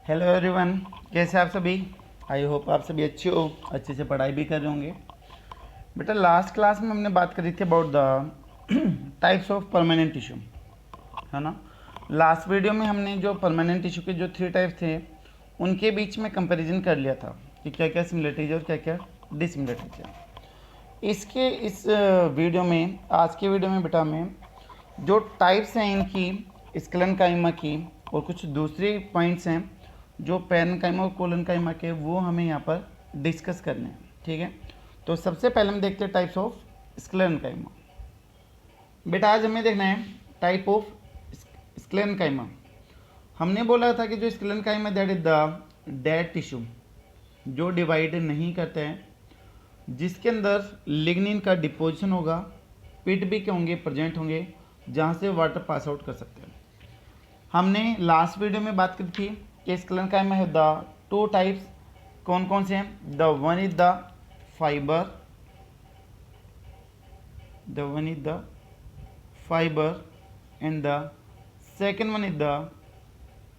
Hello everyone, कैसे आप सभी। आई होप आप सभी अच्छे हो, अच्छे से पढ़ाई भी कर रहे होंगे। बेटा लास्ट क्लास में हमने बात करी थी about the types of permanent tissue, है ना। लास्ट वीडियो में हमने जो परमानेंट टिश्यू के जो 3 टाइप्स थे उनके बीच में कंपैरिजन कर लिया था कि क्या क्या सिमिलरिटीज और क्या क्या डिसमिलरिटीज है। इस वीडियो में, आज के वीडियो में बेटा मैं जो टाइप्स हैं इनकी स्क्लेरेंकाइमा की और कुछ दूसरे पॉइंट्स हैं जो पैरेन्काइमा और कोलेनकाइमा के, वो हमें यहाँ पर डिस्कस करने हैं। ठीक है, तो सबसे पहले हम देखते हैं टाइप्स ऑफ स्क्लेरेंकाइमा। बेटा आज हमें देखना है टाइप ऑफ स्क्लेरेंकाइमा। हमने बोला था कि जो sclerenchyma that is the dead tissue जो डिवाइड नहीं करते हैं, जिसके अंदर लिग्निन का डिपोजिशन होगा, पिट भी के होंगे, प्रेजेंट होंगे, जहाँ से वाटर पास आउट कर सकते हैं। हमने लास्ट वीडियो में बात की थी कि स्क्लेरेंकाइमा है द 2 टाइप्स। कौन कौन से हैं? The one is the fibre, and the second one is the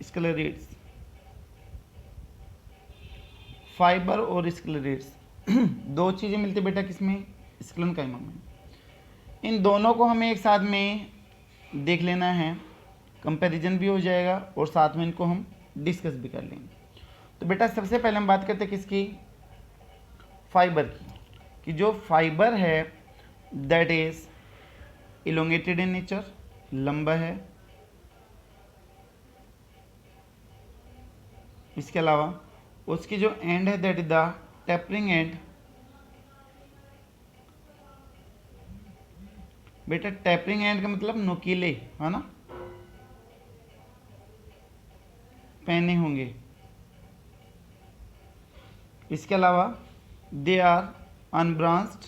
sclereids. Fibre और स्क्लेरेट्स दो चीज़ें मिलती बेटा किसमें? स्क्लेरेंकाइमा में। इन दोनों को हमें एक साथ में देख लेना है, कंपैरिजन भी हो जाएगा और साथ में इनको हम डिस्कस भी कर लेंगे। तो बेटा सबसे पहले हम बात करते हैं किसकी? फाइबर की। कि जो फाइबर है that is elongated in nature, लंबा है। इसके अलावा उसकी जो एंड है that is the tapering and. बेटा टेपरिंग एंड का मतलब नुकीले, है ना, पहने होंगे। इसके अलावा दे आर अनब्रांच्ड,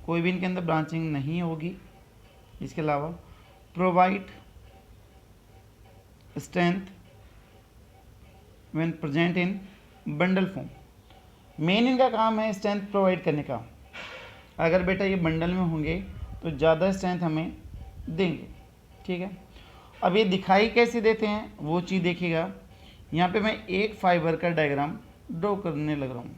कोई भी इनके अंदर ब्रांचिंग नहीं होगी। इसके अलावा provide strength when present in bundle form. Main इनका काम है स्ट्रेंथ प्रोवाइड करने का। अगर बेटा ये बंडल में होंगे तो ज़्यादा स्ट्रेंथ हमें देंगे। ठीक है, अब ये दिखाई कैसे देते हैं वो चीज़ देखिएगा। यहाँ पे मैं एक फाइबर का डायग्राम ड्रॉ करने लग रहा हूँ।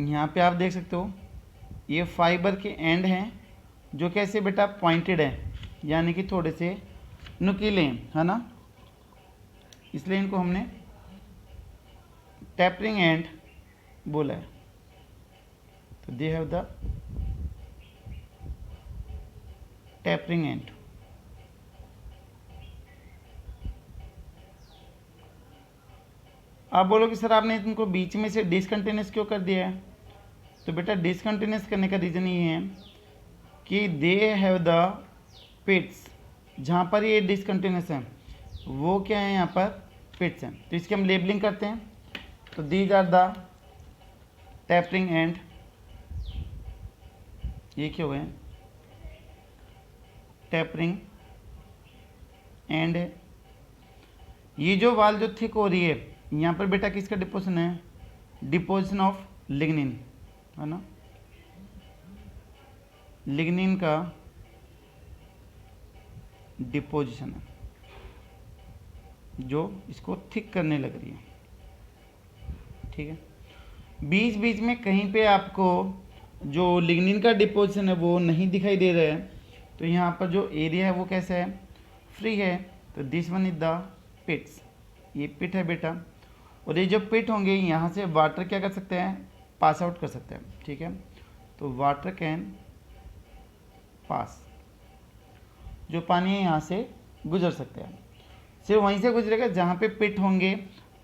यहाँ पे आप देख सकते हो ये फाइबर के एंड हैं जो कैसे बेटा पॉइंटेड हैं, यानी कि थोड़े से नुकीले हैं, है ना। इसलिए इनको हमने टेपरिंग एंड बोला है। तो they have the tapering and. आप बोलो कि सर आपने इनको बीच में से डिसकंटिन्यूस क्यों कर दिया है? तो बेटा डिसकंटिन्यूस करने का रीज़न ये है कि दे हैव द पिट्स। जहाँ पर ये डिसकंटिन्यूस है वो क्या है? यहाँ पर पिट्स हैं। तो इसकी हम लेबलिंग करते हैं। तो these are the tapering end. ये क्या हुए हैं? Tapering end. ये जो वाल जो थिक हो रही है यहाँ पर बेटा किसका डिपोजिशन है? डिपोजिशन ऑफ लिग्निन, है ना। लिग्निन का डिपोजिशन है जो इसको थिक करने लग रही है। ठीक है, बीच बीच में कहीं पे आपको जो लिग्निन का डिपोजिशन है वो नहीं दिखाई दे रहा है। तो यहाँ पर जो एरिया है वो कैसा है? फ्री है। तो दिस वन इज द पिट्स। ये पिट है बेटा, और ये जो पिट होंगे यहाँ से वाटर क्या कर सकते हैं? पास आउट कर सकते हैं। ठीक है, तो वाटर कैन पास, जो पानी है यहाँ से गुजर सकते हैं। सिर्फ वहीं से गुजरेगा जहाँ पे पिट होंगे।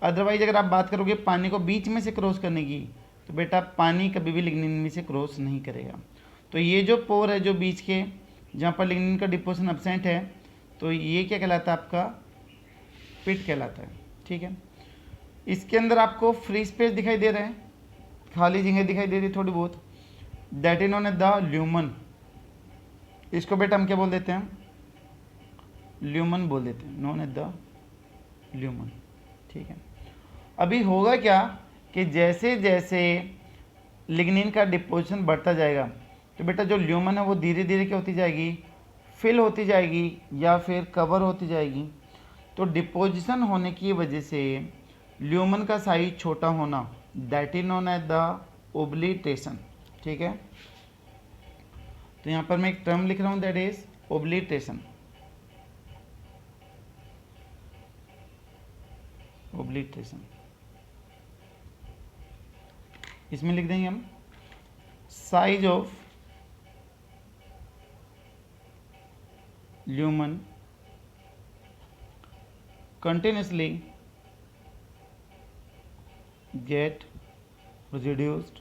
अदरवाइज अगर आप बात करोगे पानी को बीच में से क्रॉस करने की, तो बेटा पानी कभी भी लिग्निन में से क्रॉस नहीं करेगा। तो ये जो पोर है जो बीच के, जहाँ पर लिग्निन का डिपोजिशन एब्सेंट है, तो ये क्या कहलाता है? आपका पिट कहलाता है। ठीक है, इसके अंदर आपको फ्री स्पेस दिखाई दे रहा है, खाली जगह दिखाई दे रही है थोड़ी बहुत। That is known as the lumen. इसको बेटा हम क्या बोल देते हैं? ल्यूमन बोल देते हैं, नोन एज द ल्यूमन। ठीक है। अभी होगा क्या कि जैसे जैसे लिग्निन का डिपोजिशन बढ़ता जाएगा तो बेटा जो ल्यूमन है वो धीरे धीरे क्या होती जाएगी, फिल होती जाएगी या फिर कवर होती जाएगी। तो डिपोजिशन होने की वजह से ल्यूमन का साइज छोटा होना, that is known as the obliteration. ठीक है, तो यहाँ पर मैं एक टर्म लिख रहा हूँ, दैट इज ओब्लिटेशन। ओब्लिटेशन इसमें लिख देंगे हम size of lumen continuously get reduced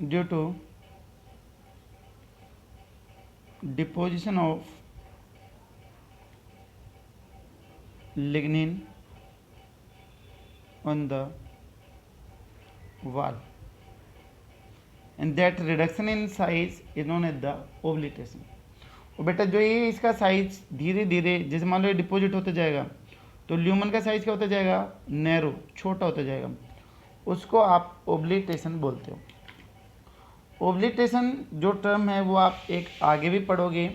due to deposition of lignin on the wall, and that reduction in size is known as the oblitation। और बेटा जो ये इसका साइज धीरे धीरे जैसे मान लो डिपॉजिट होता जाएगा तो ल्यूमन का साइज क्या होता जाएगा, नैरो, छोटा होता जाएगा, उसको आप ओब्लिटेशन बोलते हो। ओब्लिटेशन जो टर्म है वो आप एक आगे भी पढ़ोगे,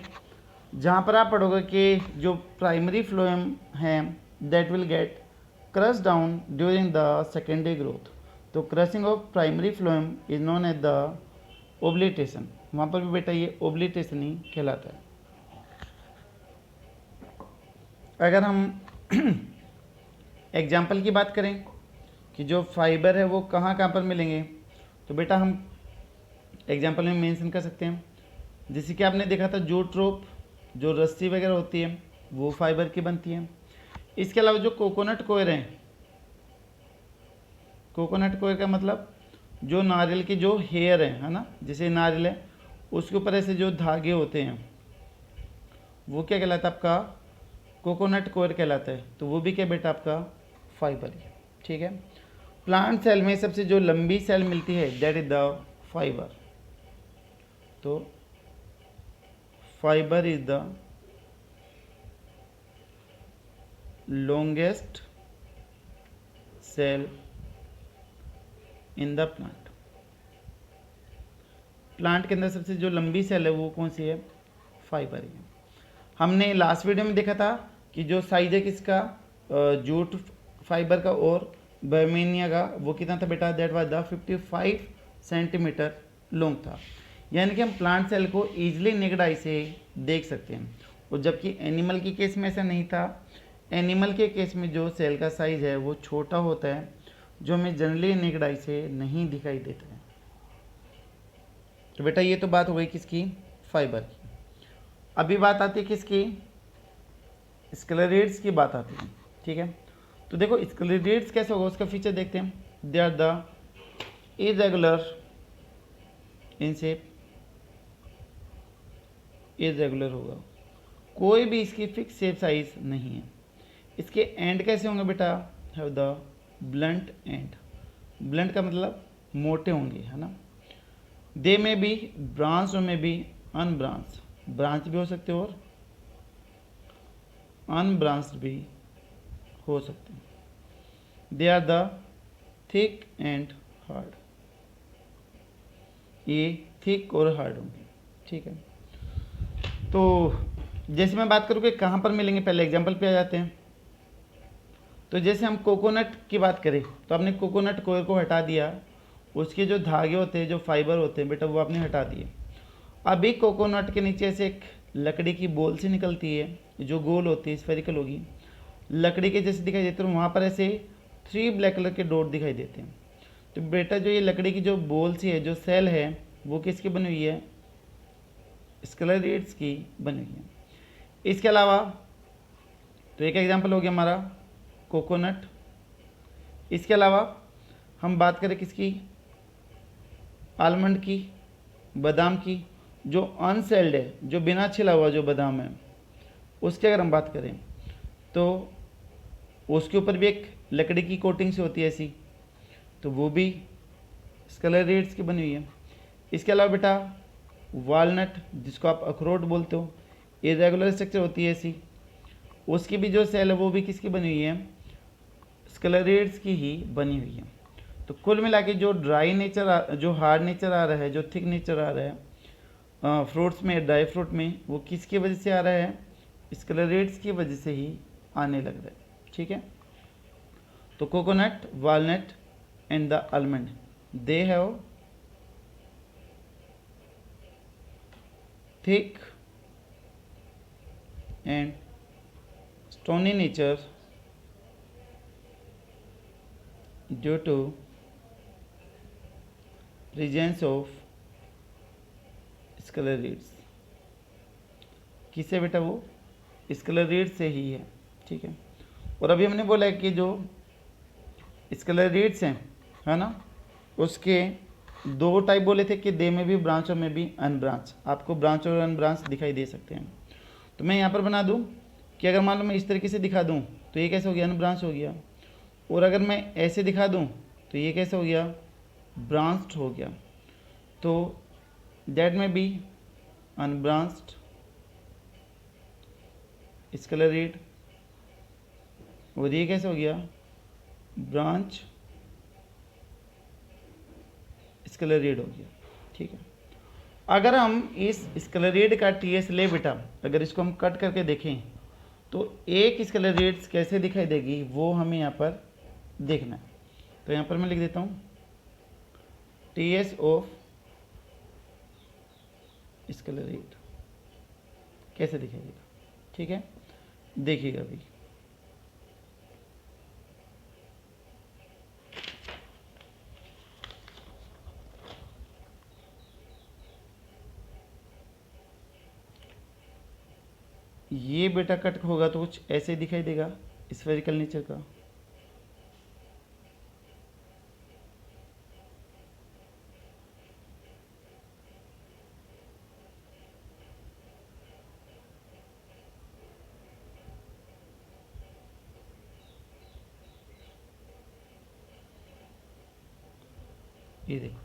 जहाँ पर आप पढ़ोगे कि जो प्राइमरी फ्लोएम है that will get crush down during the secondary growth. तो crushing of primary phloem is known as the obliteration. वहाँ पर भी बेटा ये ओब्लिटेशन ही कहलाता है। अगर हम एग्जाम्पल की बात करें कि जो फाइबर है वो कहाँ कहाँ पर मिलेंगे, तो बेटा हम एग्जाम्पल में मेंशन कर सकते हैं। जैसे कि आपने देखा था जूट रोप, जो रस्सी वगैरह होती है वो फाइबर की बनती है। इसके अलावा जो कोकोनट कोयर हैं, कोकोनट कोयर का मतलब जो नारियल के जो हेयर है ना, जैसे नारियल है उसके ऊपर ऐसे जो धागे होते हैं वो क्या कहलाता है आपका, कोकोनट कोयर कहलाता है। तो वो भी क्या बेटा आपका फाइबर है। ठीक है, प्लांट सेल में सबसे जो लंबी सेल मिलती है दैट इज द फाइबर। तो fibre is the longest cell in the plant. Plant के अंदर सबसे जो लंबी सेल है वो कौन सी है, फाइबर है। हमने लास्ट वीडियो में देखा था कि जो साइज है किसका, जूट फाइबर का और बर्मेनिया का, वो कितना था बेटा, that was the 55 centimetre long था। यानी कि हम प्लांट सेल को ईजिली नेकेड आई से देख सकते हैं, और जबकि एनिमल के केस में ऐसा नहीं था। एनिमल के केस में जो सेल का साइज है वो छोटा होता है, जो हमें जनरली नेकेड आई से नहीं दिखाई देता है। तो बेटा ये तो बात हो गई किसकी, फाइबर की। अभी बात आती है किसकी, स्क्लेरेट्स की बात आती है। ठीक है, तो देखो स्क्लेरेट्स कैसे होगा उसका फीचर देखते हैं। They are the irregular in shape, irregular होगा, कोई भी इसकी फिक्स शेप साइज नहीं है। इसके एंड कैसे होंगे बेटा, have the blunt and. Blunt का मतलब मोटे होंगे, है ना। दे में भी ब्रांच और में भी अनब्रांच, ब्रांच भी हो सकते हो और अनब्रांच्ड भी हो सकते हैं। They are the thick and hard, ये थिक और हार्ड होंगे। ठीक है, तो जैसे मैं बात करूँ कि कहाँ पर मिलेंगे, पहले एग्जांपल पे आ जाते हैं। तो जैसे हम कोकोनट की बात करें तो आपने कोकोनट कोयर को हटा दिया, उसके जो धागे होते हैं, जो फाइबर होते हैं बेटा वो आपने हटा दिए। अभी कोकोनट के नीचे से एक लकड़ी की बोल से निकलती है, जो गोल होती है, स्फेरिकल होगी, लकड़ी के जैसे दिखाई देते हैं। वहाँ पर ऐसे 3 ब्लैक कलर के डॉट दिखाई देते हैं। तो बेटा जो ये लकड़ी की जो बोल सी है, जो सेल है, वो किसकी बनी हुई है, स्क्लेरेट्स की बनी हुई है। इसके अलावा तो एक एग्जांपल हो गया हमारा कोकोनट। इसके अलावा हम बात करें किसकी, आलमंड की, बादाम की, जो अनसेल्ड है, जो बिना छिला हुआ जो बादाम है, उसकी अगर हम बात करें तो उसके ऊपर भी एक लकड़ी की कोटिंग से होती है ऐसी, तो वो भी स्क्लेरेट्स की बनी हुई है। इसके अलावा बेटा वालनट, जिसको आप अखरोट बोलते हो, इरेगुलर स्ट्रक्चर होती है ऐसी, उसकी भी जो सेल है वो भी किसकी बनी हुई है, स्क्लेरेट्स की ही बनी हुई है। तो कुल मिला के जो ड्राई नेचर, जो हार्ड नेचर आ रहा है, जो थिक नेचर आ रहा है फ्रूट्स में, ड्राई फ्रूट में, वो किसकी वजह से आ रहा है, स्क्लेरेट्स की वजह से ही आने लग रहा है। ठीक है, तो coconut, walnut and the almond, they have thick and stony nature due to presence of स्क्लेरेट्स। किससे बेटा, वो स्क्लेरेट्स से ही है। ठीक है, और अभी हमने बोला है कि जो स्क्लेरेट्स हैं, है ना, उसके दो टाइप बोले थे कि दे में भी ब्रांच और में भी अनब्रांच। आपको ब्रांच और अनब्रांच दिखाई दे सकते हैं। तो मैं यहाँ पर बना दूँ कि अगर मान लो मैं इस तरीके से दिखा दूँ तो ये कैसे हो गया, अनब्रांच हो गया। और अगर मैं ऐसे दिखा दूँ तो ये कैसे हो गया, ब्रांच्ड हो गया। तो दैट में बी अनब्रांच्ड स्क्लेरेट, और ये कैसे हो गया, ब्रांच स्क्लेरेट हो गया। ठीक है, अगर हम इस स्क्लेरेट का टीएस ले बेटा, अगर इसको हम कट करके देखें तो एक स्क्लेरेट्स कैसे दिखाई देगी वो हमें यहाँ पर देखना है। तो यहाँ पर मैं लिख देता हूँ टीएस ऑफ स्क्लेरेट कैसे दिखाई देगा। ठीक है, देखिएगा अभी। ये बेटा कट होगा तो कुछ ऐसे ही दिखाई देगा, स्फेरिकल नेचर का। ये देखो,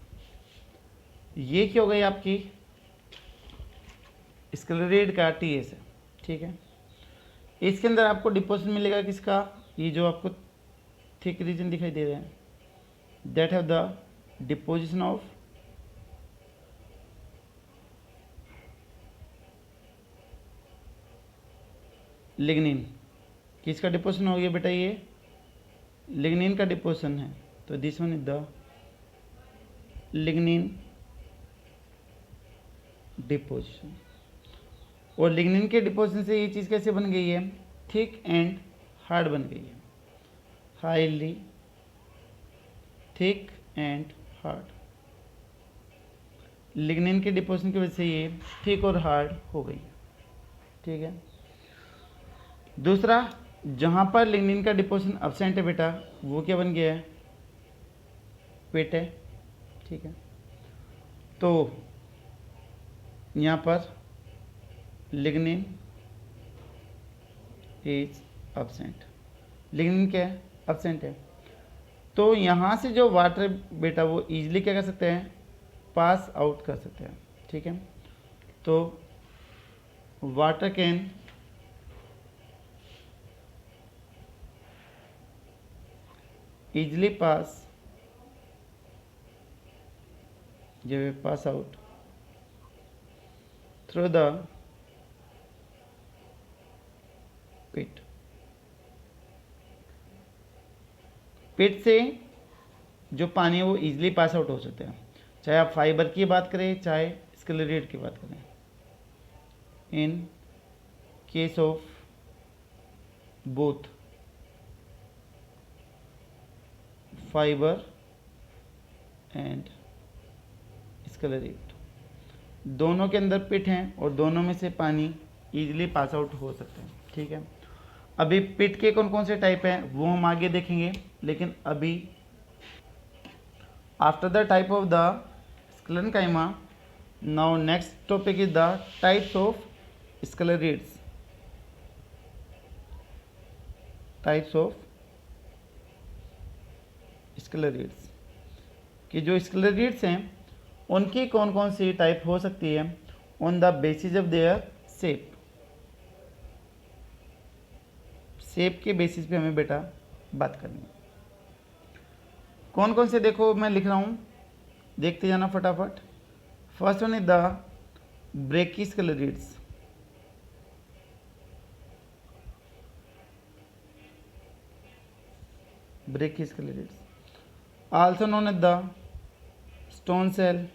ये क्या हो गई आपकी स्क्लेरेट का टीएस है। ठीक है, इसके अंदर आपको डिपोजिट मिलेगा किसका, ये जो आपको थिक रीजन दिखाई दे रहा है, that have the deposition of lignin. किसका डिपोजिशन हो गया बेटा, ये लिग्निन का डिपोजिशन है। तो this one is the lignin deposition. और लिग्निन के डिपोजिशन से ये चीज़ कैसे बन गई है, थिक एंड हार्ड बन गई है, highly thick and hard. Lignin के डिपोजिशन की वजह से ये थिक और हार्ड हो गई है। ठीक है, दूसरा, जहाँ पर लिग्निन का डिपोजिशन एब्सेंट है बेटा, वो क्या बन गया है, पिट है। ठीक है, तो यहाँ पर लिग्निन इज एब्सेंट, लिग्निन क्या है, एब्सेंट है। तो यहाँ से जो वाटर बेटा वो इजीली क्या कर सकते हैं, पास आउट कर सकते हैं। ठीक है, तो water can easily pass, they will pass out through the pit। पिट से जो पानी है वो इजीली पास आउट हो सकते हैं, चाहे आप फाइबर की बात करें चाहे स्क्लेरेट की बात करें। In case of both fibre and स्क्लेरेट, दोनों के अंदर पिट हैं और दोनों में से पानी इजीली पास आउट हो सकते हैं। ठीक है, अभी पिट के कौन कौन से टाइप हैं वो हम आगे देखेंगे, लेकिन अभी after the type of the sclerenchyma, now next topic is the types of sclereids. Types of sclereids, कि जो स्क्लेरेट्स हैं उनकी कौन कौन सी टाइप हो सकती है on the basis of their shape. Shape के बेसिस पे हमें बेटा बात करनी है। कौन कौन से देखो मैं लिख रहा हूँ, देखते जाना फटाफट। First one is the brachysclereids, brachysclereids also known as the stone cell,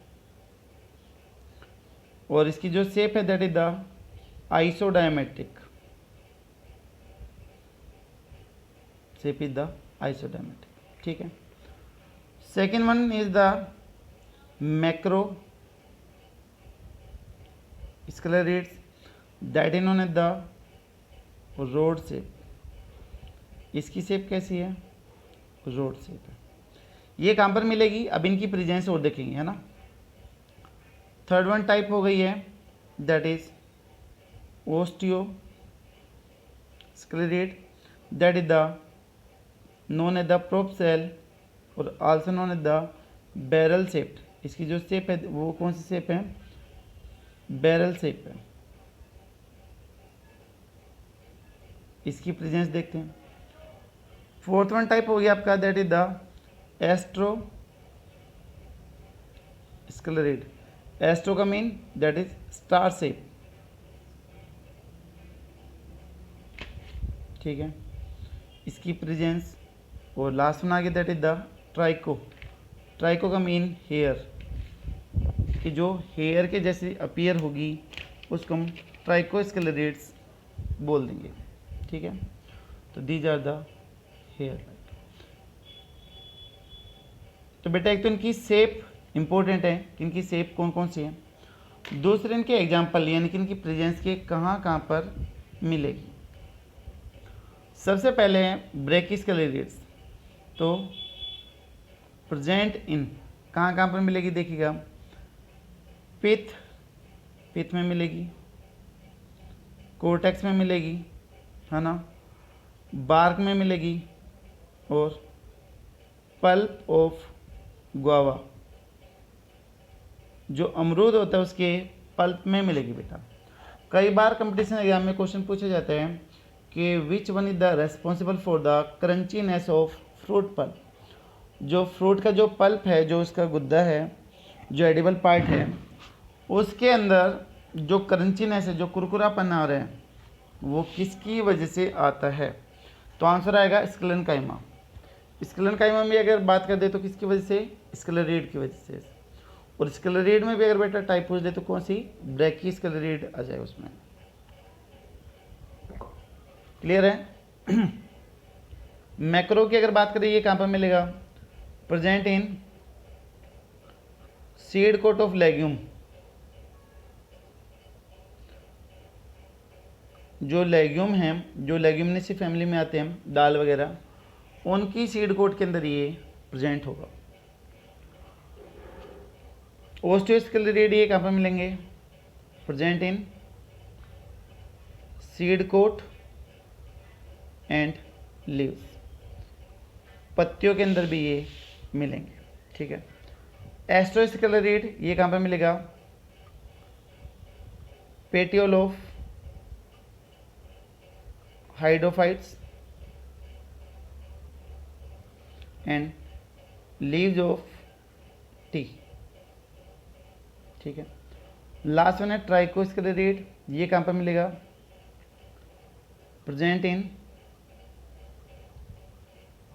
और इसकी जो शेप है that is the isodiametric, shape is the isodiametric, ठीक है। Second one is the macro sclereids that is known as the rod shape, इसकी shape कैसी है, rod shape है। ये कहाँ पर मिलेगी, अब इनकी प्रेजेंस और देखेंगे, है ना। थर्ड वन टाइप हो गई है that is osteo sclereid that is the known as the prop cell और also known as the barrel shape, इसकी जो शेप है वो कौन सी शेप है, बैरल शेप है। इसकी प्रेजेंस देखते हैं। फोर्थ वन टाइप हो गया आपका that is the astro sclereid, astro का mean that is star shape, ठीक है, इसकी प्रेजेंस। और लास्ट वन आ गया that is the tricho, tricho का मीन हेयर, कि जो हेयर के जैसे अपीयर होगी उसको हम ट्राइको स्क्लेरिड्स बोल देंगे, ठीक है। तो दीज आर द हेयर। तो बेटा एक तो इनकी शेप इंपॉर्टेंट है कि इनकी शेप कौन कौन सी है, दूसरे इनके एग्जाम्पल यानी कि इनकी प्रेजेंस के कहाँ कहाँ पर मिलेगी। सबसे पहले हैं ब्रेकिस्केलेरिड्स, तो प्रेजेंट इन कहाँ कहाँ पर मिलेगी, देखिएगा पिथ, पिथ में मिलेगी, कोर्टेक्स में मिलेगी, है ना, बार्क में मिलेगी, और पल्प ऑफ गुआवा, जो अमरूद होता है उसके पल्प में मिलेगी बेटा। कई बार कंपटीशन एग्जाम में क्वेश्चन पूछे जाते हैं कि which one is the responsible for the crunchiness of fruit pulp, जो फ्रूट का जो पल्प है, जो उसका गुद्दा है, जो एडिबल पार्ट है, उसके अंदर जो क्रंचीनेस है, जो कुरकुरापन आ रहा है, वो किसकी वजह से आता है। तो आंसर आएगा स्क्लेरेंकाइमा। स्क्लेरेंकाइमा में अगर बात कर दे तो किसकी वजह से, स्क्लेरिड की वजह से। और स्क्लेरिड में भी अगर बेटा टाइप पूछ दे तो कौन सी, ब्रैकिस्क्लेरिड आ जाए उसमें। क्लियर है। मैक्रो की अगर बात करें ये कहाँ पर मिलेगा, present in seed coat of legume, जो लेग्यूम हैं, जो लेग्यूमिनेसी फैमिली में आते हैं, दाल वगैरह, उनकी सीड कोट के अंदर ये प्रेजेंट होगा। ओस्टियोस्क्लेरिड ये कहाँ पर मिलेंगे, present in seed coat and leaves, पत्तियों के अंदर भी ये मिलेंगे, ठीक है। एस्ट्रोस्क्लेरिड ये कहाँ पर मिलेगा, petiole of hydrophytes and leaves of T, ठीक है। लास्ट वन है ट्राइकोस्क्लेरिड, ये कहाँ पर मिलेगा, प्रेजेंट इन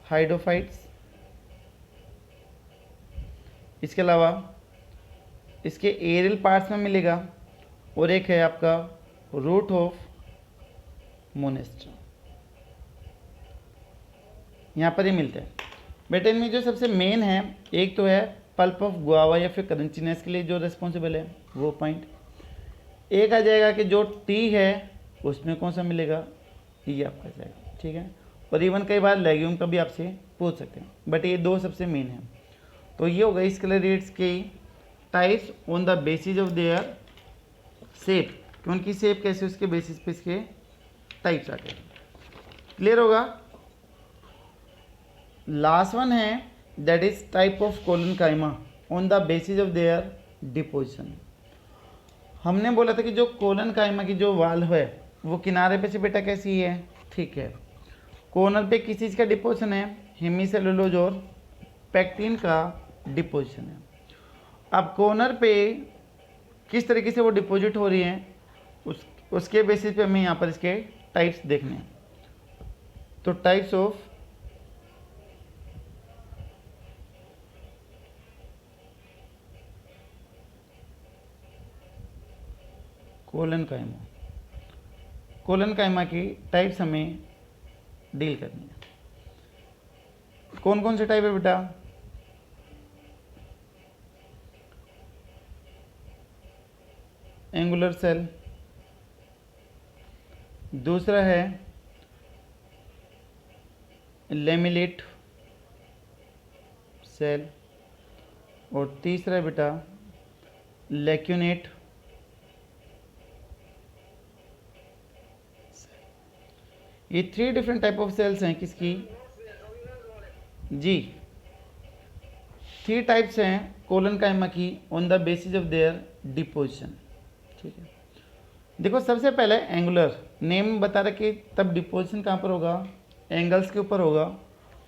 हाइड्रोफाइट्स। इसके अलावा इसके एरियल पार्ट्स में मिलेगा, और एक है आपका रूट ऑफ मोनेस्ट्रा, यहाँ पर ही मिलते हैं बेटा। इनमें जो सबसे मेन है, एक तो है पल्प ऑफ गुआवा या फिर क्रंचीनेस के लिए जो रिस्पॉन्सिबल है वो पॉइंट, एक आ जाएगा कि जो टी है उसमें कौन सा मिलेगा, ये आपका जाएगा, ठीक है। और इवन कई बार लेग्यूम का भी आपसे पूछ सकते हैं, बट ये दो सबसे मेन है। तो ये हो गई स्क्लेरिड्स की types on the basis of their shape, कि उनकी शेप कैसे, उसके बेसिस पे इसके टाइप्स आते हैं। क्लियर होगा। लास्ट वन है that is type of collenchyma on the basis of their deposition. हमने बोला था कि जो कोलेनकाइमा की जो वाल है वो किनारे पे से बेटा कैसी है, ठीक है, कॉर्नर पे किस चीज़ का डिपोजिशन है, हेमीसेलुलोज और पैक्टिन का डिपोजिशन है। अब कॉर्नर पे किस तरीके से वो डिपॉजिट हो रही हैं उसके बेसिस पे हमें यहाँ पर इसके टाइप्स देखने हैं। तो टाइप्स ऑफ कोलेनकाइमा, कोलेनकाइमा की टाइप्स हमें डील करनी है। कौन कौन से टाइप है बेटा, एंगुलर सेल, दूसरा है लेमिनेट सेल, और तीसरा है बेटा लैक्यूनेट। ये 3 डिफरेंट टाइप ऑफ सेल्स हैं किसकी जी, 3 टाइप्स हैं कोलेनकाइमा की on the basis of their deposition. ठीक है, देखो सबसे पहले एंगुलर, नेम बता रहे कि तब डिपोजिशन कहाँ पर होगा, एंगल्स के ऊपर होगा,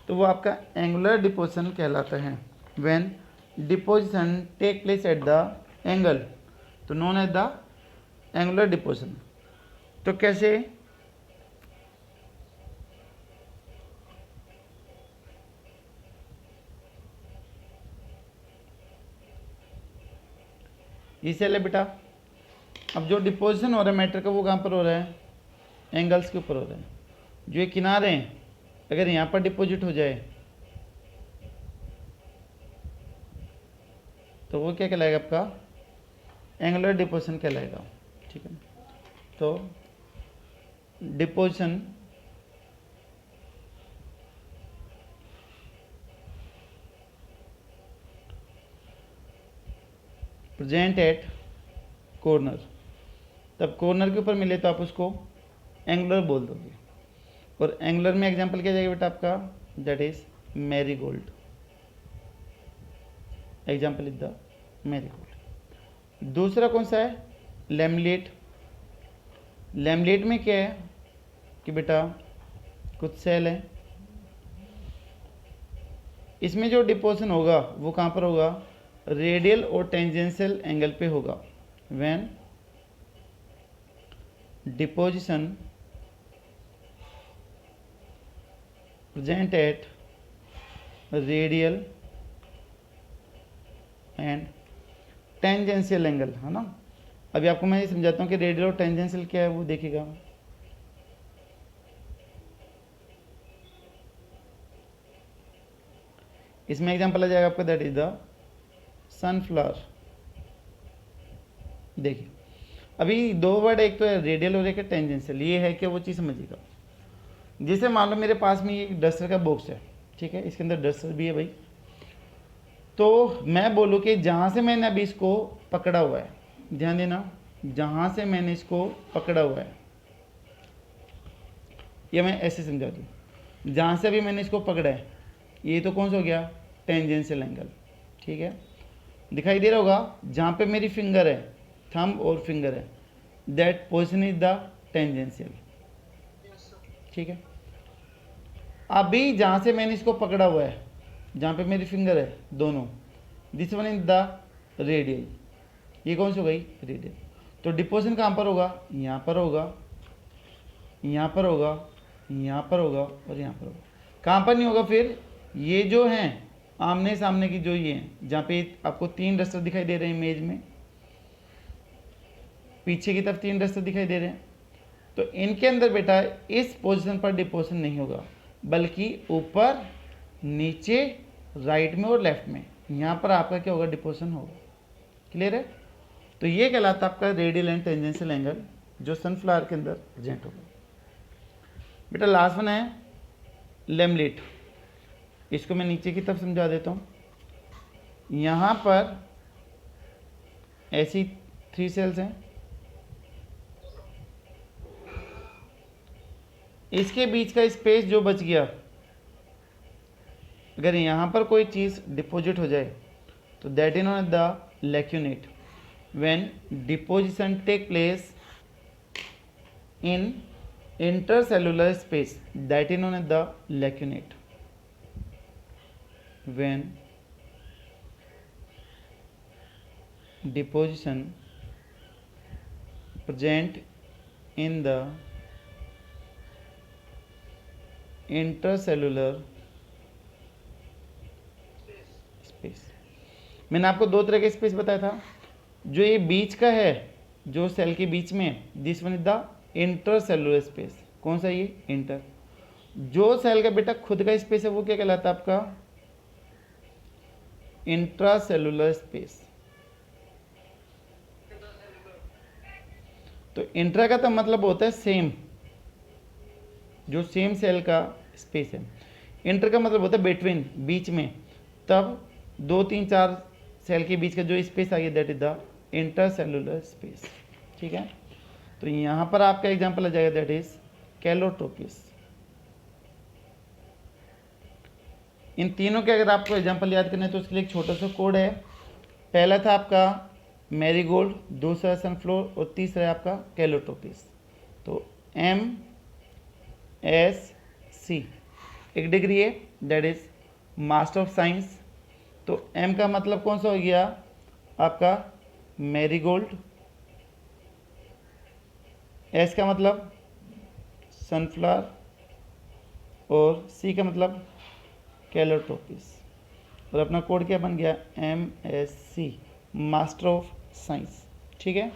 तो वो आपका एंगुलर डिपोजिशन कहलाता है। When deposition take place at the angle, तो known as the angular deposition. तो कैसे, ये सेल है बेटा। अब जो डिपोजिशन हो रहा है मैटर का वो कहाँ पर हो रहा है, एंगल्स के ऊपर हो रहा है। जो ये किनारे हैं अगर यहाँ पर डिपॉजिट हो जाए तो वो क्या कहलाएगा, आपका एंगुलर डिपोजिशन कहलाएगा। ठीक है, तो डिपोजिशन प्रेजेंट एट कॉर्नर, तब कॉर्नर के ऊपर मिले तो आप उसको एंगुलर बोल दोगे। और एंगुलर में एग्जांपल क्या जाएगा बेटा आपका, that is marigold. Example is the marigold. दूसरा कौन सा है, लेमलेट। लेमलेट में क्या है कि बेटा कुछ सेल है, इसमें जो डिपोजिशन होगा वो कहाँ पर होगा, रेडियल और टेंजेंशियल एंगल पे होगा। When deposition present at radial and tangential angle, है ना। अभी आपको मैं ये समझाता हूँ कि रेडियल और टेंजेंशियल क्या है, वो देखिएगा। इसमें एग्जांपल आ जाएगा आपका, दैट इज द सनफ्लावर। देखिए अभी 2 वर्ड, एक तो है रेडियल और एक है टेंजेंशियल। ये है कि वो चीज़ समझिएगा, जैसे मान लो मेरे पास में ये डस्टर का बॉक्स है, ठीक है, इसके अंदर डस्टर भी है भाई। तो मैं बोलूँ कि जहाँ से मैंने अभी इसको पकड़ा हुआ है, ध्यान देना, जहाँ से मैंने इसको पकड़ा हुआ है, ये मैं ऐसे समझा दूँ, जहाँ से अभी मैंने इसको पकड़ा है, ये तो कौन सा हो गया, टेंजेंशियल एंगल। ठीक है, दिखाई दे रहा होगा, जहाँ पे मेरी फिंगर है, थंब और फिंगर है, that position is the tangential. ठीक है, अभी जहाँ से मैंने इसको पकड़ा हुआ है, जहाँ पे मेरी फिंगर है दोनों, this one is the radial. ये कौन सी हो गई, रेडियल। तो डिपोजिशन कहाँ पर होगा, यहाँ पर होगा, यहाँ पर होगा, यहाँ पर होगा और यहाँ पर होगा। कहाँ पर नहीं होगा फिर, ये जो हैं आमने सामने की जो ये हैं, जहाँ पे आपको 3 रस्टर दिखाई दे रहे हैं इमेज में, पीछे की तरफ 3 रस्टर दिखाई दे रहे हैं, तो इनके अंदर बेटा इस पोजीशन पर डिपोजिशन नहीं होगा, बल्कि ऊपर, नीचे, राइट में और लेफ्ट में, यहाँ पर आपका क्या होगा, डिपोजिशन होगा। क्लियर है। तो ये कहलाता है आपका रेडियल एंड टेंजेंशियल एंगल, जो सनफ्लावर के अंदर प्रेजेंट होगा। बेटा लास्ट वन है लेमलेट। इसको मैं नीचे की तरफ समझा देता हूँ। यहाँ पर ऐसी 3 सेल्स हैं, इसके बीच का स्पेस जो बच गया, अगर यहाँ पर कोई चीज़ डिपॉजिट हो जाए तो that is known the lacunate. When deposition take place in intercellular space that is known as the lacunate. When deposition present in the intercellular space, मैंने आपको दो तरह के स्पेस बताया था। जो ये बीच का है, जो सेल के बीच में, this one is the intercellular space. कौन सा ये? इंटर। जो सेल का बेटा खुद का स्पेस है वो क्या कहलाता है आपका? Intracellular space. तो इंट्रा का तो मतलब होता है सेम, जो सेम सेल का स्पेस है। इंटर का मतलब होता है बिटवीन, बीच में। तब 2 3 4 सेल के बीच का जो स्पेस आ गया that is the intercellular space. ठीक है, तो यहाँ पर आपका एग्जांपल आ जाएगा दैट इज कैलोट्रोपिस। इन तीनों के अगर आपको एग्जांपल याद करना है तो उसके लिए एक छोटा सा कोड है। पहला था आपका मैरीगोल्ड, दूसरा सनफ्लोर और तीसरा है आपका कैलोट्रोपिस। तो MSc एक डिग्री है that is master of science. तो M का मतलब कौन सा हो गया आपका? मैरीगोल्ड। S का मतलब सनफ्लावर और C का मतलब कैलोट्रोपिस। और अपना कोड क्या बन गया? MSc, master of science. ठीक है,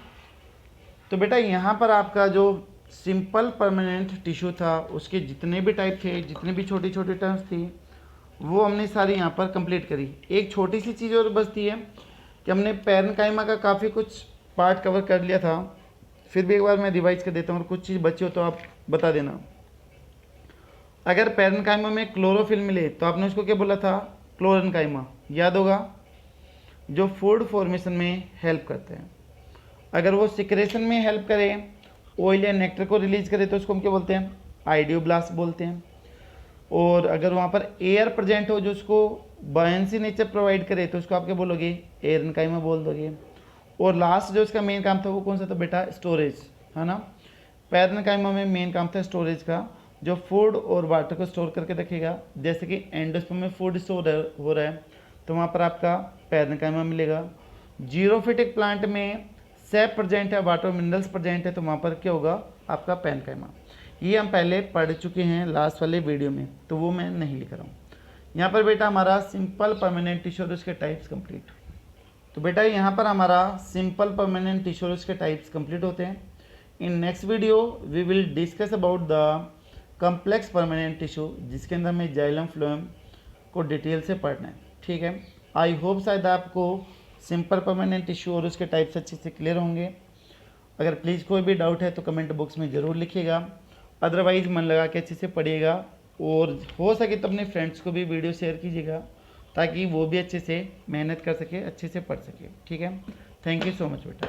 तो बेटा यहाँ पर आपका जो सिंपल परमानेंट टिश्यू था उसके जितने भी टाइप थे, जितने भी छोटी छोटी टर्म्स थी, वो हमने सारी यहाँ पर कंप्लीट करी। एक छोटी सी चीज़ और बचती है कि हमने पैरेन्काइमा का काफ़ी कुछ पार्ट कवर कर लिया था। फिर भी एक बार मैं रिवाइज कर देता हूँ और कुछ चीज़ बची हो तो आप बता देना। अगर पैरेन्काइमा में क्लोरोफिल मिले तो आपने उसको क्या बोला था? क्लोरेन्काइमा। याद होगा, जो फूड फॉर्मेशन में हेल्प करते हैं। अगर वो सिक्रेशन में हेल्प करे, ऑयल या नेक्टर को रिलीज करे, तो उसको हम क्या बोलते हैं? आइडियोब्लास्ट बोलते हैं। और अगर वहाँ पर एयर प्रेजेंट हो जो उसको बायंसी नेचर प्रोवाइड करे, तो उसको आप क्या बोलोगे? एरेन्काइमा बोल दोगे। और लास्ट जो इसका मेन काम था वो कौन सा था बेटा? स्टोरेज, है ना। पैरेन्काइमा में मेन काम था स्टोरेज का, जो फूड और वाटर को स्टोर करके रखेगा। जैसे कि एंडोस्पर्म में फूड स्टोर हो रहा है तो वहाँ पर आपका पैरेन्काइमा मिलेगा। जीरोफिटिक प्लांट में सैप प्रेजेंट है, वाटर मिनरल्स प्रेजेंट है, तो वहाँ पर क्या होगा? आपका पैरेन्काइमा। ये हम पहले पढ़ चुके हैं लास्ट वाले वीडियो में, तो वो मैं नहीं लिख रहा हूँ। यहाँ पर बेटा हमारा सिंपल परमानेंट टिश्यू और उसके टाइप्स कंप्लीट। तो बेटा यहाँ पर हमारा सिंपल परमानेंट टिश्यू और उसके टाइप्स कंप्लीट होते हैं। In next video we will discuss about the complex permanent tissue, जिसके अंदर में जाइलम फ्लोएम को डिटेल से पढ़ना है। ठीक है, आई होप शायद आपको सिंपल परमानेंट टिश्यू और उसके टाइप्स अच्छे से क्लियर होंगे। अगर प्लीज़ कोई भी डाउट है तो कमेंट बॉक्स में ज़रूर लिखिएगा। अदरवाइज़ मन लगा के अच्छे से पढ़िएगा और हो सके तो अपने फ्रेंड्स को भी वीडियो शेयर कीजिएगा ताकि वो भी अच्छे से मेहनत कर सके, अच्छे से पढ़ सके। ठीक है, थैंक यू सो मच बेटा।